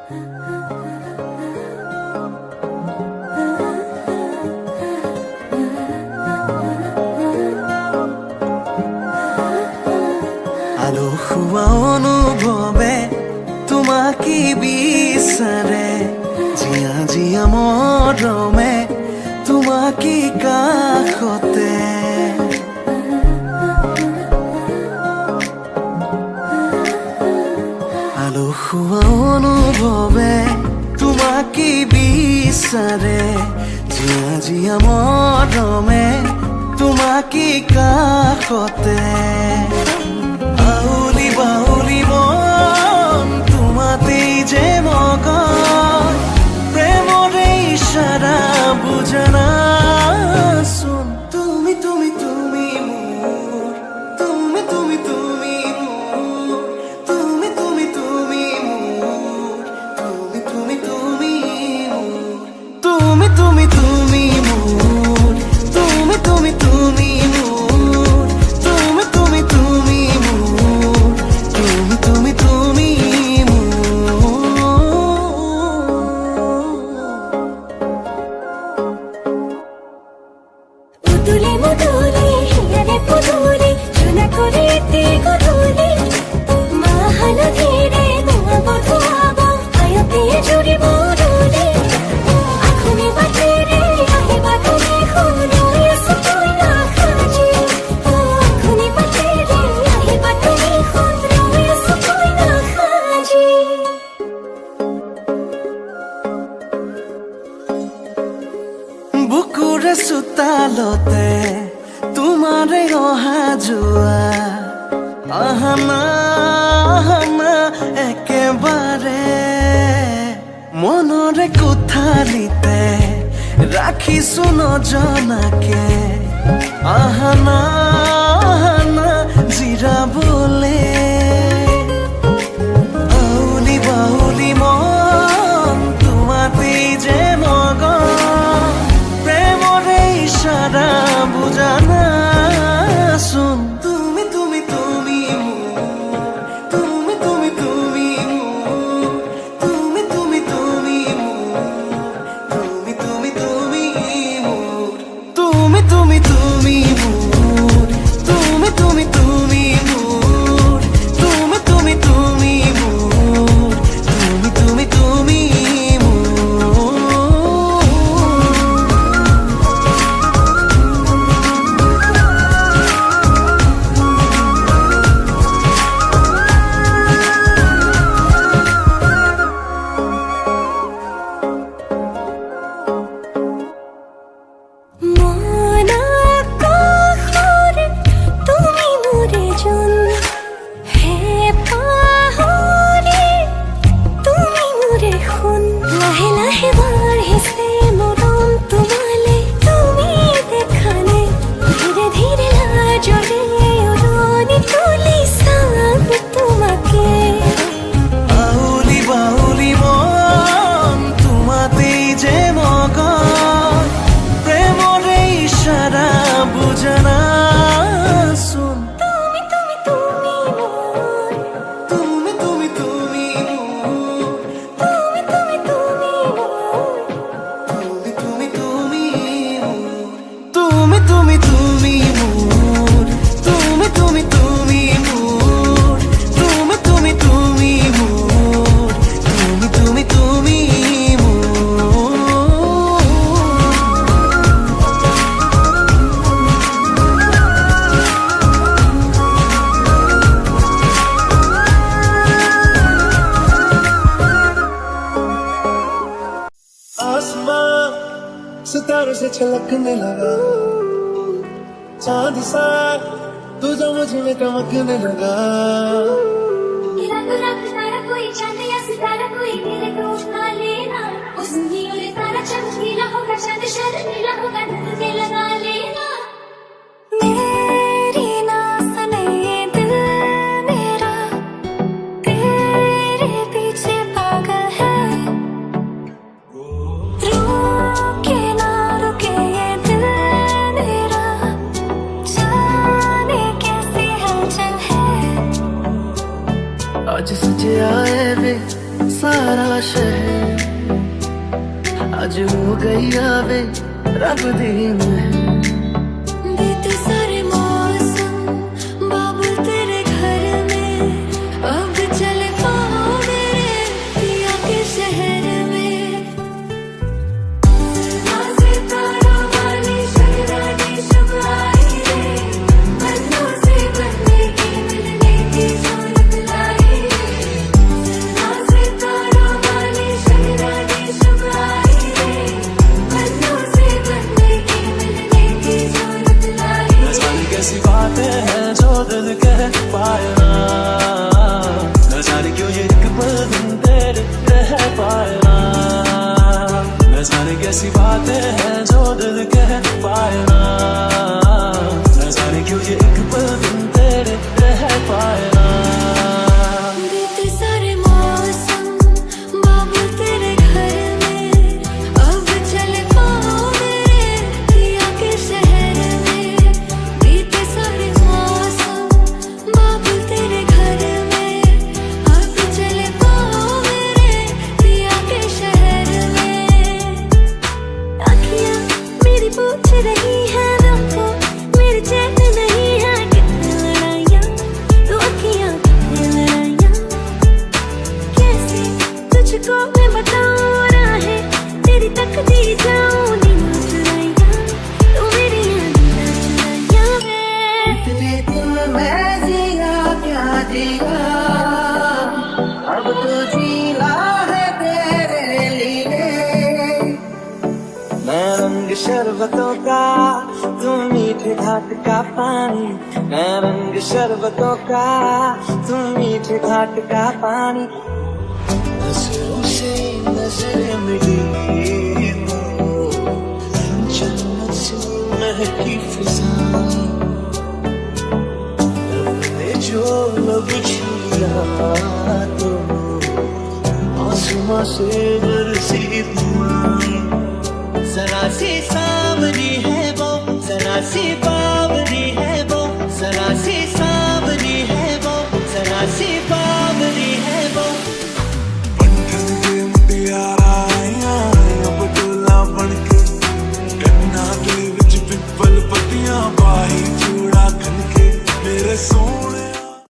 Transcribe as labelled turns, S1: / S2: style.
S1: আলসুৱা অনুভৱে তোমাকে বিচাৰে, জিয়া জিয়া মৰমে তোমাকে কাষতে। আলসুৱা অনুভৱে তোমাকে বিচাৰে, জিয়া জিয়া মৰমে তোমাকে কাষতে। আউলি বাউলি মন তোমাতেই যে মগন, প্রেমৰে ইশাৰা বুজানা চোন। তুমি তুমি তুমি মোৰ, তুমি তুমি তুমি মোৰ, তুমি তুমি তুমি মোৰ, তুমি তুমি তুমি মোৰ, তুমি তুমি তুমি মোৰ, তুমি তুমি তুমি মোৰ, তুমি তুমি তুমি মোৰ, তুমি তুমি তুমি মোৰ।
S2: উদুলি মুদুলি হিয়ারে পুদুলি চুনা করে তে গধুলি মাহাল ধীরে ধোঁয়াব ধোঁয়াব আয়তে জুড়ি বদুলি আখুনি বাটে রে আহিবা তুমি খুলুই সুতুই না খাজি আখুনি বাটে রে আহিবা তুমি খুলুই সুতুই না খাজি।
S1: বুকুৰে চোতালতে তোমাৰে অহা যোৱা, আহানা আহানা একেবাৰে মনৰে কোঠালিতে ৰাখিছো নজনাকে, আহানা আহানা জিৰাবলে। আউলি বাউলি মন তোমাতেই যে মগন, প্রেমৰে ইশাৰা বুজানা চোন। তুমি তুমি তুমি মোৰ, তুমি তুমি তুমি মোৰ, তুমি তুমি তুমি মোৰ, তুমি তুমি তুমি মোৰ, তুমি তুমি তুমি মোৰ, তুমি তুমি তুমি মোৰ, তুমি তুমি তুমি মোৰ, তুমি তুমি তুমি মোৰ।
S2: মন আকাশৰে তুমি মোৰে জোন, হে পাহৰি তুমি মোৰে সোণ। লাহে লাহে বাঢ়িছে মৰম তোমালে, তুমি দেখানে ধীৰে ধীৰে লাজৰে উৰণি তুলি চাম তোমাকে।
S1: আউলি বাউলি মন তোমাতেই যে মগন, প্রেমৰে ইশাৰা বুজানা চোন।
S2: তুমি তুমি তুমি মোৰ,
S1: তুমি তুমি তুমি মোৰ,
S2: তুমি তুমি তুমি মোৰ,
S1: তুমি তুমি তুমি মোৰ, তুমি তুমি তুমি মোৰ, তুমি তুমি তুমি মোৰ, তুমি তুমি তুমি মোৰ, তুমি তুমি তুমি মোৰ।
S3: आसमां सितारों से छलकने लगा, चांद सा तू जो मुझ में चमकने लगा।
S2: रंग रंग तारा कोई चांद या सितारा कोई तेरे को उठा लेना, उस नीले में तारा चमकीला होगा चांद शर्मीला होगा धुन लगा लेना। मेरी ना सुने ये दिल मेरा तेरे पीछे पागल है, रुके ना रुके ये दिल मेरा जाने कैसी हलचल है।
S1: हो गई आवे रब दी मैं
S2: बीते सारे मौसम बाबुल तेरे घर में, अब चल पाओ मेरे पिया के शहर में। सितारों वाली शहरानी शुभ आई रे, बन्नों से बनने की मिलने की सूरत लाई रे। सितारों वाली शहरानी शुभ आई रे, बन्नों से बनने की मिलने की सूरत लाई रे।
S3: न जाने कैसी बातें हैं जो दिल कह पाए ना, न जाने क्यों ये एक पल दिन तेरे रह पाए ना, न जाने कैसी बातें हैं जो दिल कह पाए ना, न जाने क्यों ये एक पल दिन तेरे रह पाए ना।
S2: बीते सारे मौसम बाबुल तेरे घर में, अब चल पाओ मेरे पिया के शहर में। बीते सारे मौसम बाबुल तेरे घर में, अब चल पाओ मेरे पिया के शहर में। अखियाँ मेरी पूछ रही है रातों, मेरे चैन नहीं है कितनी लड़ाइयाँ, तो अखियाँ कितनी लड़ाइयाँ, कैसे तुझको मैं बताऊँ राहें तेरी तकती जाऊँ नींद चुराइयाँ, तू मेरी नींद चुराइयाँ वे।
S1: इतने दिन मैं जिया क्या जिया, अब तो जीना है तेरे लिए। मैं रंग शरबतों का तुम मीठे घाट का पानी, मैं रंग शरबतों का तुम मीठे घाट का पानी। नजरों से नजर मिली तो जन्नत से महकी फिजा, ने जो लब छुआ तो आसमां से बरसी धुआं। जरा सी सावरी है वो, जरा सी बात